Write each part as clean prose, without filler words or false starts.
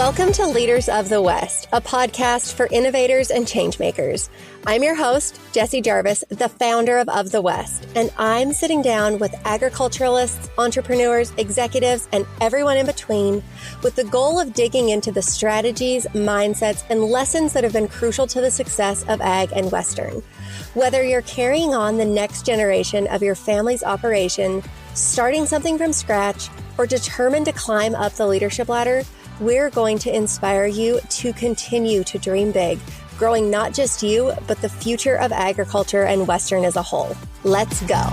Welcome to Leaders of the West, a podcast for innovators and changemakers. I'm your host, Jessie Jarvis, the founder of the West, and I'm sitting down with agriculturalists, entrepreneurs, executives, and everyone in between with the goal of digging into the strategies, mindsets, and lessons that have been crucial to the success of ag and Western. Whether you're carrying on the next generation of your family's operation, starting something from scratch, or determined to climb up the leadership ladder, we're going to inspire you to continue to dream big, growing not just you, but the future of agriculture and Western as a whole. Let's go.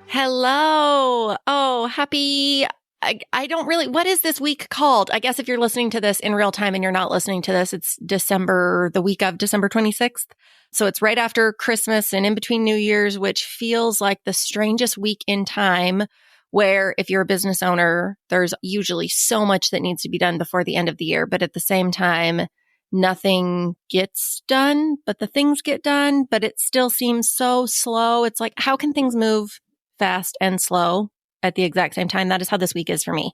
Hello. Oh, happy. What is this week called? I guess if you're listening to this in real time and you're not listening to this, it's the week of December 26th. So it's right after Christmas and in between New Year's, which feels like the strangest week in time where if you're a business owner, there's usually so much that needs to be done before the end of the year. But at the same time, nothing gets done, but the things get done, but it still seems so slow. It's like, how can things move fast and slow at the exact same time? That is how this week is for me.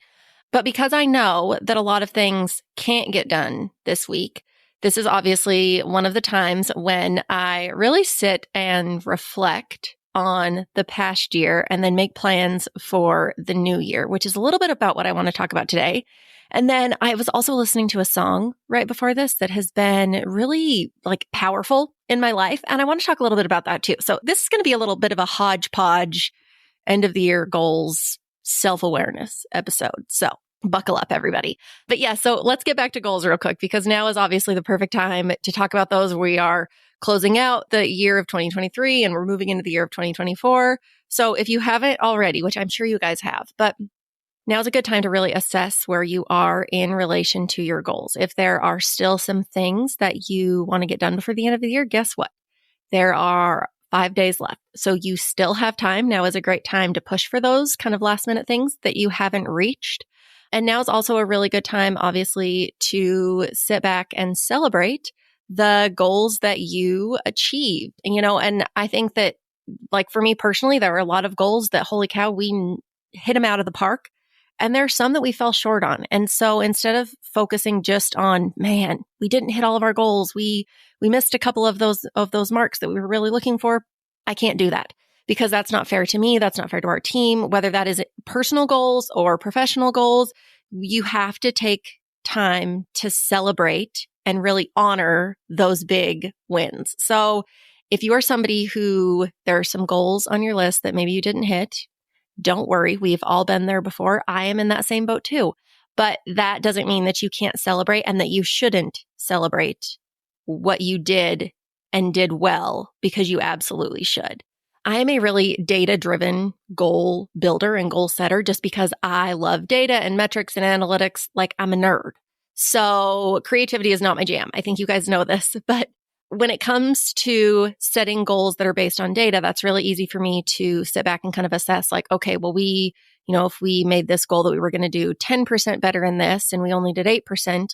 But because I know that a lot of things can't get done this week, this is obviously one of the times when I really sit and reflect on the past year and then make plans for the new year, which is a little bit about what I want to talk about today. And then I was also listening to a song right before this that has been really powerful in my life. And I want to talk a little bit about that too. So this is going to be a little bit of a hodgepodge end of the year goals, self-awareness episode. So buckle up, everybody. But yeah, so let's get back to goals real quick because now is obviously the perfect time to talk about those. We are closing out the year of 2023 and we're moving into the year of 2024. So if you haven't already, which I'm sure you guys have, but now's a good time to really assess where you are in relation to your goals. If there are still some things that you want to get done before the end of the year, guess what? There are 5 days left. So you still have time. Now is a great time to push for those kind of last minute things that you haven't reached. And now is also a really good time, obviously, to sit back and celebrate the goals that you achieved. And I think that, for me personally, there were a lot of goals that, holy cow, we hit them out of the park. And there are some that we fell short on. And so instead of focusing just on, man, we didn't hit all of our goals, we missed a couple of those marks that we were really looking for, I can't do that. Because that's not fair to me. That's not fair to our team, whether that is personal goals or professional goals. You have to take time to celebrate and really honor those big wins. So if you are somebody who there are some goals on your list that maybe you didn't hit, don't worry. We've all been there before. I am in that same boat too. But that doesn't mean that you can't celebrate and that you shouldn't celebrate what you did and did well, because you absolutely should. I am a really data-driven goal builder and goal setter just because I love data and metrics and analytics. I'm a nerd. So creativity is not my jam. I think you guys know this. But when it comes to setting goals that are based on data, that's really easy for me to sit back and kind of assess okay, well, if we made this goal that we were going to do 10% better in this and we only did 8%,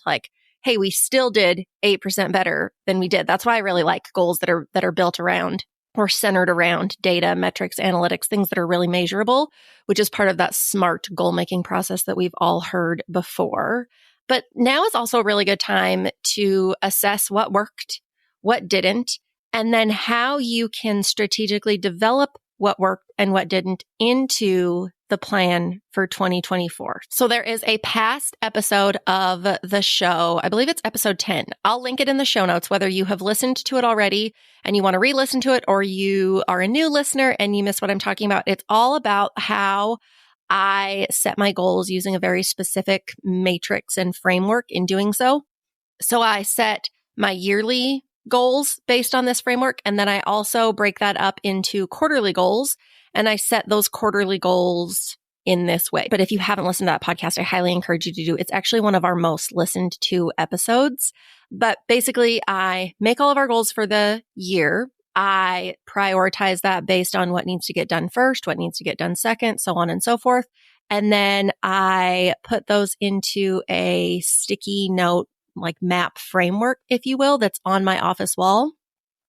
hey, we still did 8% better than we did. That's why I really like goals that are built around or centered around data, metrics, analytics, things that are really measurable, which is part of that SMART goal-making process that we've all heard before. But now is also a really good time to assess what worked, what didn't, and then how you can strategically develop what worked and what didn't into the plan for 2024. So there is a past episode of the show. I believe it's episode 10. I'll link it in the show notes, whether you have listened to it already and you want to re-listen to it, or you are a new listener and you miss what I'm talking about. It's all about how I set my goals using a very specific matrix and framework in doing so. So I set my yearly goals based on this framework. And then I also break that up into quarterly goals. And I set those quarterly goals in this way. But if you haven't listened to that podcast, I highly encourage you to do. It's actually one of our most listened to episodes. But basically, I make all of our goals for the year. I prioritize that based on what needs to get done first, what needs to get done second, so on and so forth. And then I put those into a sticky note, map framework, if you will, that's on my office wall,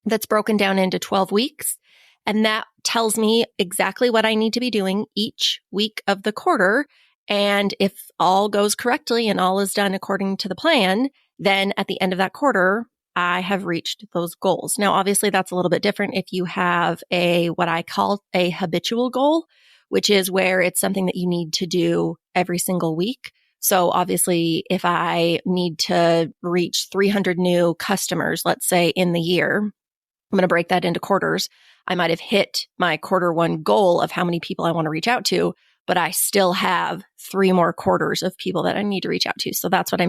that's broken down into 12 weeks. And that tells me exactly what I need to be doing each week of the quarter. And if all goes correctly and all is done according to the plan, then at the end of that quarter, I have reached those goals. Now, obviously, that's a little bit different if you have what I call a habitual goal, which is where it's something that you need to do every single week. So obviously, if I need to reach 300 new customers, let's say in the year, I'm going to break that into quarters. I might have hit my quarter one goal of how many people I want to reach out to, but I still have 3 more quarters of people that I need to reach out to. So that's what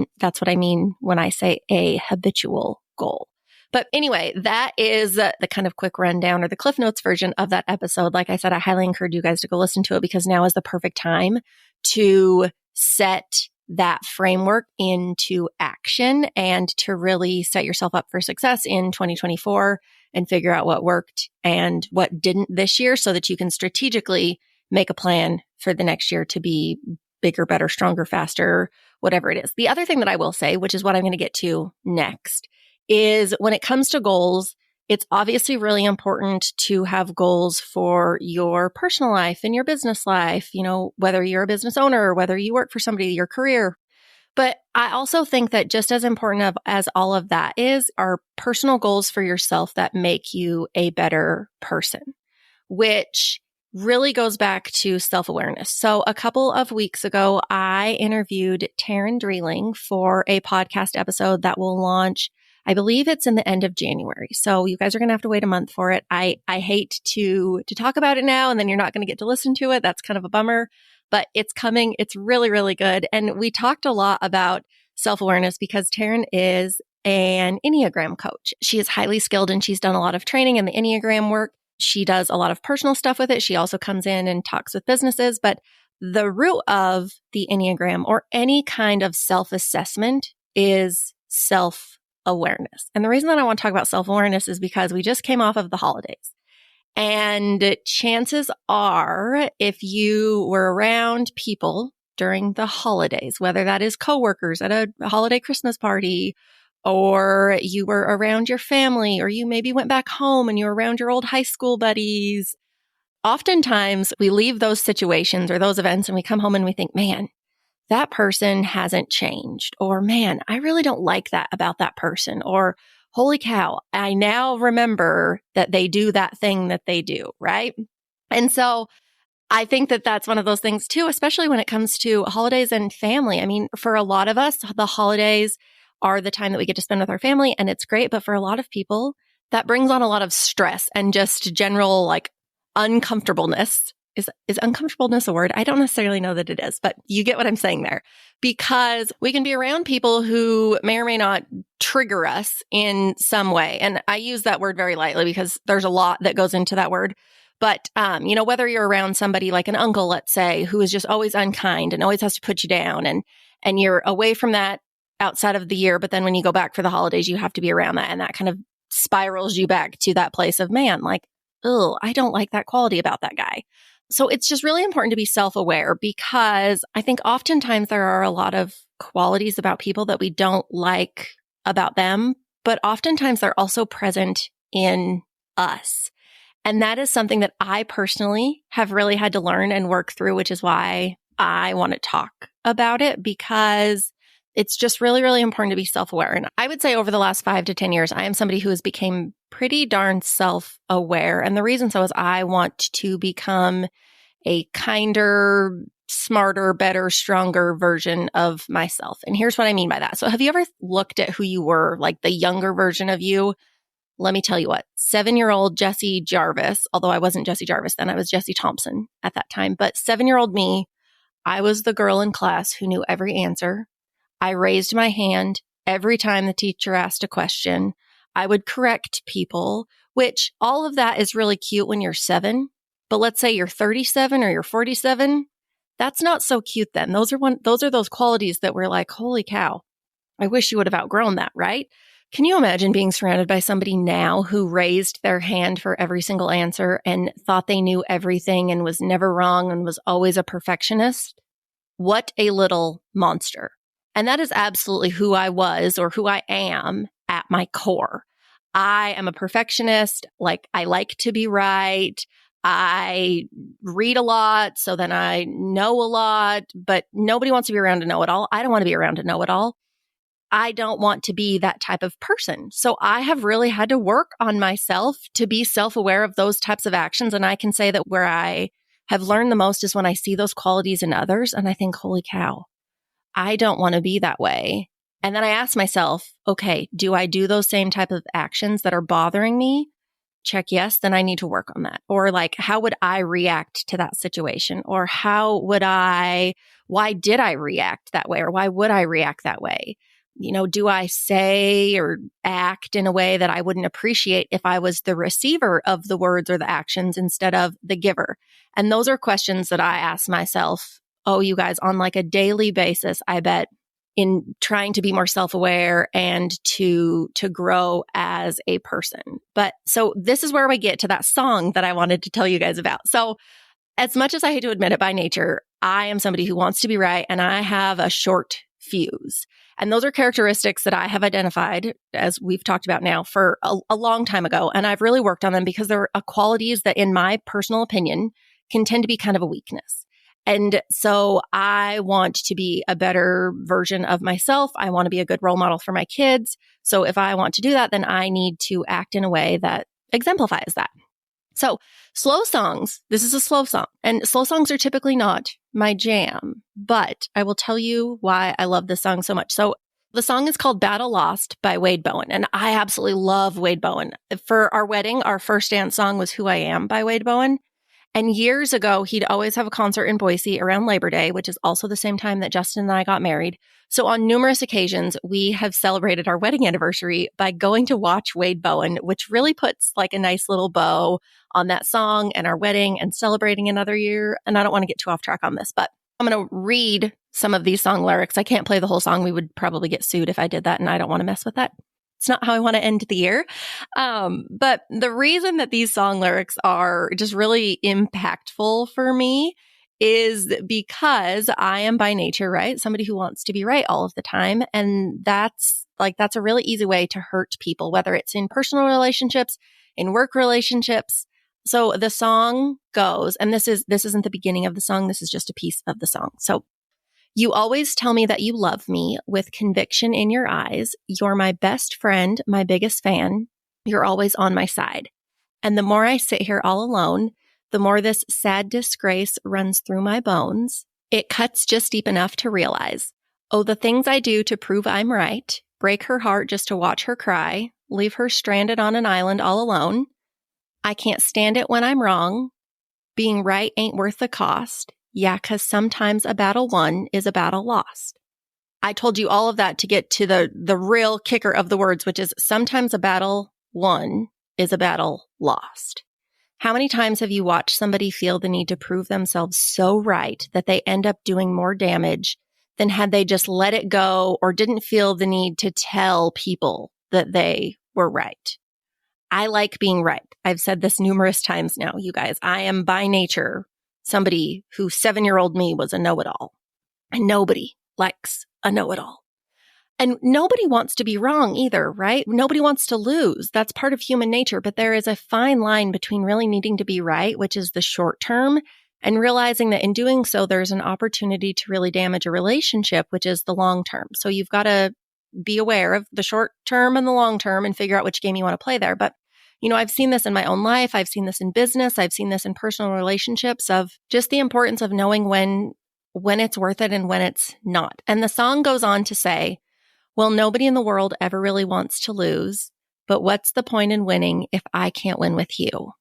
I mean when I say a habitual goal. But anyway, that is the kind of quick rundown or the Cliff Notes version of that episode. Like I said, I highly encourage you guys to go listen to it because now is the perfect time to set that framework into action and to really set yourself up for success in 2024 and figure out what worked and what didn't this year so that you can strategically make a plan for the next year to be bigger, better, stronger, faster, whatever it is. The other thing that I will say, which is what I'm going to get to next, is when it comes to goals, it's obviously really important to have goals for your personal life and your business life, whether you're a business owner or whether you work for somebody, your career. But I also think that just as important as all of that are personal goals for yourself that make you a better person, which really goes back to self-awareness. So a couple of weeks ago, I interviewed Taryn Dreeling for a podcast episode that will launch, I believe it's in the end of January. So you guys are going to have to wait a month for it. I hate to talk about it now and then you're not going to get to listen to it. That's kind of a bummer, but it's coming. It's really, really good. And we talked a lot about self-awareness because Taryn is an Enneagram coach. She is highly skilled and she's done a lot of training in the Enneagram work. She does a lot of personal stuff with it. She also comes in and talks with businesses, but the root of the Enneagram or any kind of self-assessment is self-awareness. And the reason that I want to talk about self-awareness is because we just came off of the holidays. And chances are, if you were around people during the holidays, whether that is coworkers at a holiday Christmas party, or you were around your family, or you maybe went back home and you were around your old high school buddies. Oftentimes we leave those situations or those events and we come home and we think, man, that person hasn't changed. Or man, I really don't like that about that person. Or holy cow, I now remember that they do that thing that they do, right? And so I think that that's one of those things too, especially when it comes to holidays and family. I mean, for a lot of us, the holidays are the time that we get to spend with our family and it's great. But for a lot of people, that brings on a lot of stress and just general uncomfortableness. Is uncomfortableness a word? I don't necessarily know that it is, but you get what I'm saying there. Because we can be around people who may or may not trigger us in some way. And I use that word very lightly because there's a lot that goes into that word. But, whether you're around somebody like an uncle, let's say, who is just always unkind and always has to put you down and you're away from that outside of the year, but then when you go back for the holidays, you have to be around that. And that kind of spirals you back to that place of, man, I don't like that quality about that guy. So it's just really important to be self-aware because I think oftentimes there are a lot of qualities about people that we don't like about them, but oftentimes they're also present in us. And that is something that I personally have really had to learn and work through, which is why I want to talk about it because it's just really, really important to be self-aware. And I would say over the last 5 to 10 years, I am somebody who has become pretty darn self-aware. And the reason so is I want to become a kinder, smarter, better, stronger version of myself. And here's what I mean by that. So have you ever looked at who you were, like the younger version of you? Let me tell you what, 7-year-old Jessie Jarvis, although I wasn't Jessie Jarvis then, I was Jessie Thompson at that time. But 7-year-old me, I was the girl in class who knew every answer. I raised my hand every time the teacher asked a question. I would correct people, which all of that is really cute when you're 7. But let's say you're 37 or you're 47. That's not so cute then. Those are those qualities that we're like, holy cow, I wish you would have outgrown that, right? Can you imagine being surrounded by somebody now who raised their hand for every single answer and thought they knew everything and was never wrong and was always a perfectionist? What a little monster. And that is absolutely who I was or who I am at my core. I am a perfectionist. Like, I like to be right. I read a lot, so then I know a lot, but nobody wants to be around a know-it-all. I don't want to be around a know-it-all. I don't want to be that type of person. So I have really had to work on myself to be self-aware of those types of actions. And I can say that where I have learned the most is when I see those qualities in others and I think, holy cow, I don't want to be that way. And then I ask myself, okay, do I do those same type of actions that are bothering me? Check yes, then I need to work on that. Or like, how would I react to that situation? Or why did I react that way? Or why would I react that way? Do I say or act in a way that I wouldn't appreciate if I was the receiver of the words or the actions instead of the giver? And those are questions that I ask myself, you guys, on like a daily basis, I bet, in trying to be more self-aware and to grow as a person. But so this is where we get to that song that I wanted to tell you guys about. So as much as I hate to admit it, by nature, I am somebody who wants to be right, and I have a short fuse. And those are characteristics that I have identified, as we've talked about now, for a long time ago. And I've really worked on them because they're qualities that, in my personal opinion, can tend to be kind of a weakness. And so I want to be a better version of myself. I want to be a good role model for my kids. So if I want to do that, then I need to act in a way that exemplifies that. So slow songs, this is a slow song, and slow songs are typically not my jam, but I will tell you why I love this song so much. So the song is called Battle Lost by Wade Bowen, and I absolutely love Wade Bowen. For our wedding, our first dance song was Who I Am by Wade Bowen. And years ago, he'd always have a concert in Boise around Labor Day, which is also the same time that Justin and I got married. So on numerous occasions, we have celebrated our wedding anniversary by going to watch Wade Bowen, which really puts like a nice little bow on that song and our wedding and celebrating another year. And I don't want to get too off track on this, but I'm going to read some of these song lyrics. I can't play the whole song. We would probably get sued if I did that, and I don't want to mess with that. It's not how I want to end the year. But the reason that these song lyrics are just really impactful for me is because I am by nature, right? Somebody who wants to be right all of the time. And that's a really easy way to hurt people, whether it's in personal relationships, in work relationships. So the song goes, and this isn't the beginning of the song. This is just a piece of the song. So, you always tell me that you love me with conviction in your eyes. You're my best friend, my biggest fan. You're always on my side. And the more I sit here all alone, the more this sad disgrace runs through my bones. It cuts just deep enough to realize, the things I do to prove I'm right, break her heart just to watch her cry, leave her stranded on an island all alone. I can't stand it when I'm wrong. Being right ain't worth the cost. Yeah, because sometimes a battle won is a battle lost. I told you all of that to get to the real kicker of the words, which is sometimes a battle won is a battle lost. How many times have you watched somebody feel the need to prove themselves so right that they end up doing more damage than had they just let it go or didn't feel the need to tell people that they were right? I like being right. I've said this numerous times now, you guys. I am by nature somebody who 7-year-old me was a know-it-all. And nobody likes a know-it-all. And nobody wants to be wrong either, right? Nobody wants to lose. That's part of human nature. But there is a fine line between really needing to be right, which is the short term, and realizing that in doing so, there's an opportunity to really damage a relationship, which is the long term. So you've got to be aware of the short term and the long term and figure out which game you want to play there. But I've seen this in my own life. I've seen this in business. I've seen this in personal relationships of just the importance of knowing when it's worth it and when it's not. And the song goes on to say, well, nobody in the world ever really wants to lose, but what's the point in winning if I can't win with you?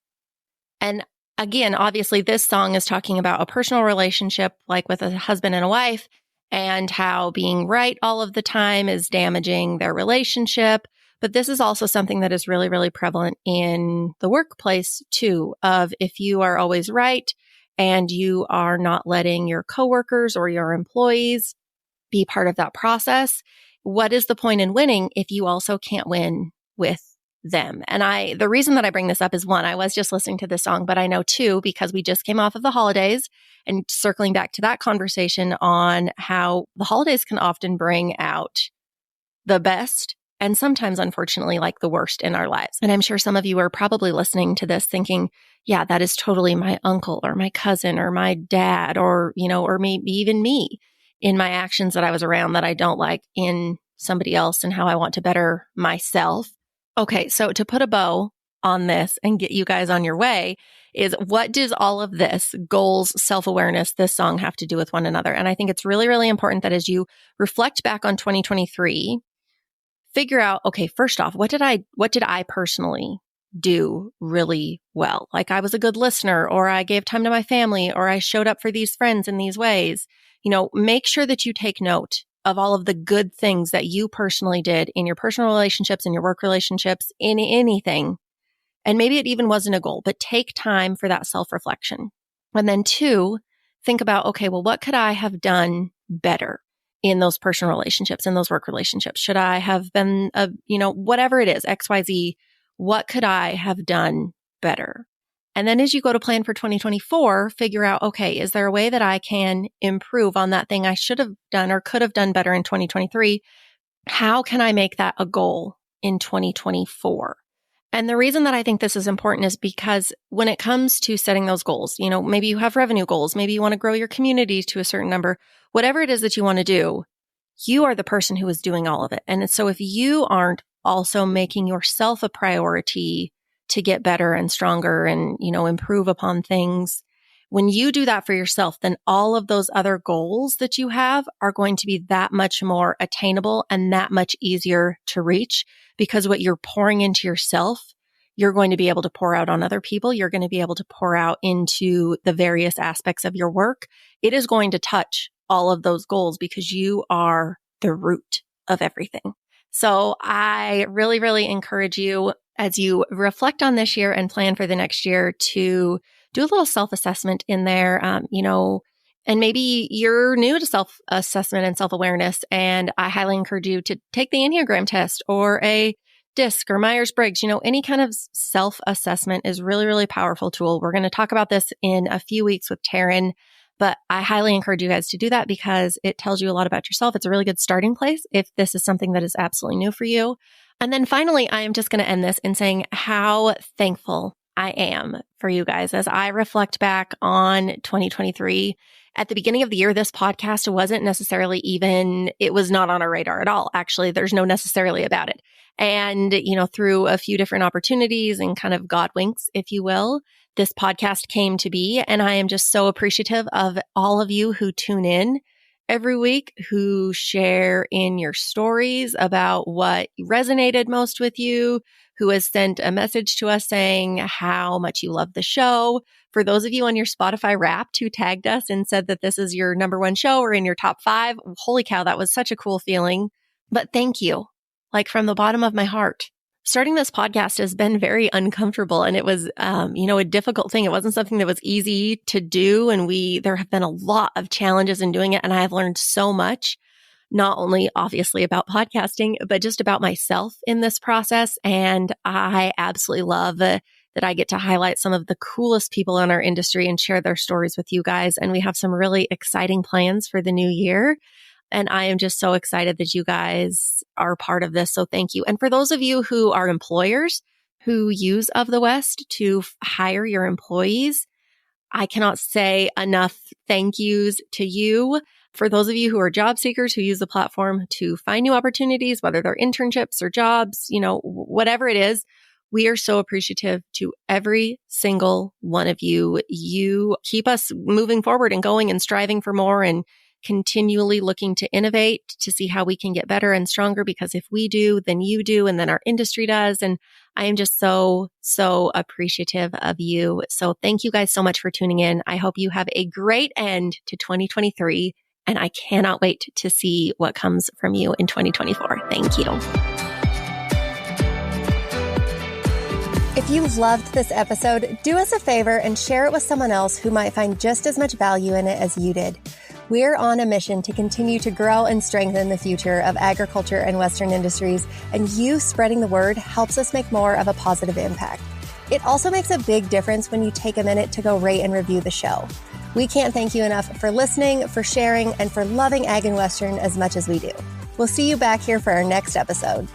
And again, obviously, this song is talking about a personal relationship, like with a husband and a wife, and how being right all of the time is damaging their relationship. But this is also something that is really, really prevalent in the workplace too, of if you are always right and you are not letting your coworkers or your employees be part of that process, what is the point in winning if you also can't win with them? And the reason that I bring this up is, one, I was just listening to this song, but I know two, because we just came off of the holidays, and circling back to that conversation on how the holidays can often bring out the best and sometimes, unfortunately, like the worst in our lives. And I'm sure some of you are probably listening to this thinking, yeah, that is totally my uncle or my cousin or my dad or, or maybe even me in my actions that I was around that I don't like in somebody else and how I want to better myself. Okay, so to put a bow on this and get you guys on your way is, what does all of this, goals, self-awareness, this song have to do with one another? And I think it's really, really important that as you reflect back on 2023, figure out, okay, first off, what did I personally do really well? Like I was a good listener, or I gave time to my family, or I showed up for these friends in these ways. Make sure that you take note of all of the good things that you personally did in your personal relationships, in your work relationships, in anything. And maybe it even wasn't a goal, but take time for that self-reflection. And then 2, think about, okay, well, what could I have done better in those personal relationships, in those work relationships? Should I have been, whatever it is, XYZ, what could I have done better? And then as you go to plan for 2024, figure out, okay, is there a way that I can improve on that thing I should have done or could have done better in 2023? How can I make that a goal in 2024? And the reason that I think this is important is because when it comes to setting those goals, maybe you have revenue goals, maybe you want to grow your community to a certain number, whatever it is that you want to do, you are the person who is doing all of it. And so if you aren't also making yourself a priority to get better and stronger and, improve upon things, when you do that for yourself, then all of those other goals that you have are going to be that much more attainable and that much easier to reach, because what you're pouring into yourself, you're going to be able to pour out on other people. You're going to be able to pour out into the various aspects of your work. It is going to touch all of those goals because you are the root of everything. So I really, really encourage you as you reflect on this year and plan for the next year to do a little self-assessment in there, and maybe you're new to self-assessment and self-awareness, and I highly encourage you to take the Enneagram test or a DISC or Myers-Briggs. Any kind of self-assessment is really, really powerful tool. We're going to talk about this in a few weeks with Taryn, but I highly encourage you guys to do that because it tells you a lot about yourself. It's a really good starting place if this is something that is absolutely new for you. And then finally, I am just going to end this in saying how thankful I am for you guys as I reflect back on 2023. At the beginning of the year, this podcast wasn't necessarily it was not on our radar at all. Actually, there's no necessarily about it. And, through a few different opportunities and kind of God winks, if you will, this podcast came to be. And I am just so appreciative of all of you who tune in every week, who share in your stories about what resonated most with you, who has sent a message to us saying how much you love the show. For those of you on your Spotify Wrapped who tagged us and said that this is your number 1 show or in your top 5, holy cow, that was such a cool feeling. But thank you, like from the bottom of my heart. Starting this podcast has been very uncomfortable, and it was, a difficult thing. It wasn't something that was easy to do, and there have been a lot of challenges in doing it, and I have learned so much. Not only obviously about podcasting, but just about myself in this process. And I absolutely love that I get to highlight some of the coolest people in our industry and share their stories with you guys. And we have some really exciting plans for the new year. And I am just so excited that you guys are part of this. So thank you. And for those of you who are employers who use Of the West to hire your employees, I cannot say enough thank yous to you. For those of you who are job seekers who use the platform to find new opportunities, whether they're internships or jobs, whatever it is, we are so appreciative to every single one of you. You keep us moving forward and going and striving for more and continually looking to innovate to see how we can get better and stronger, because if we do, then you do, and then our industry does. And I am just so, so appreciative of you. So thank you guys so much for tuning in. I hope you have a great end to 2023. And I cannot wait to see what comes from you in 2024. Thank you. If you loved this episode, do us a favor and share it with someone else who might find just as much value in it as you did. We're on a mission to continue to grow and strengthen the future of agriculture and Western industries, and you spreading the word helps us make more of a positive impact. It also makes a big difference when you take a minute to go rate and review the show. We can't thank you enough for listening, for sharing, and for loving Ag and Western as much as we do. We'll see you back here for our next episode.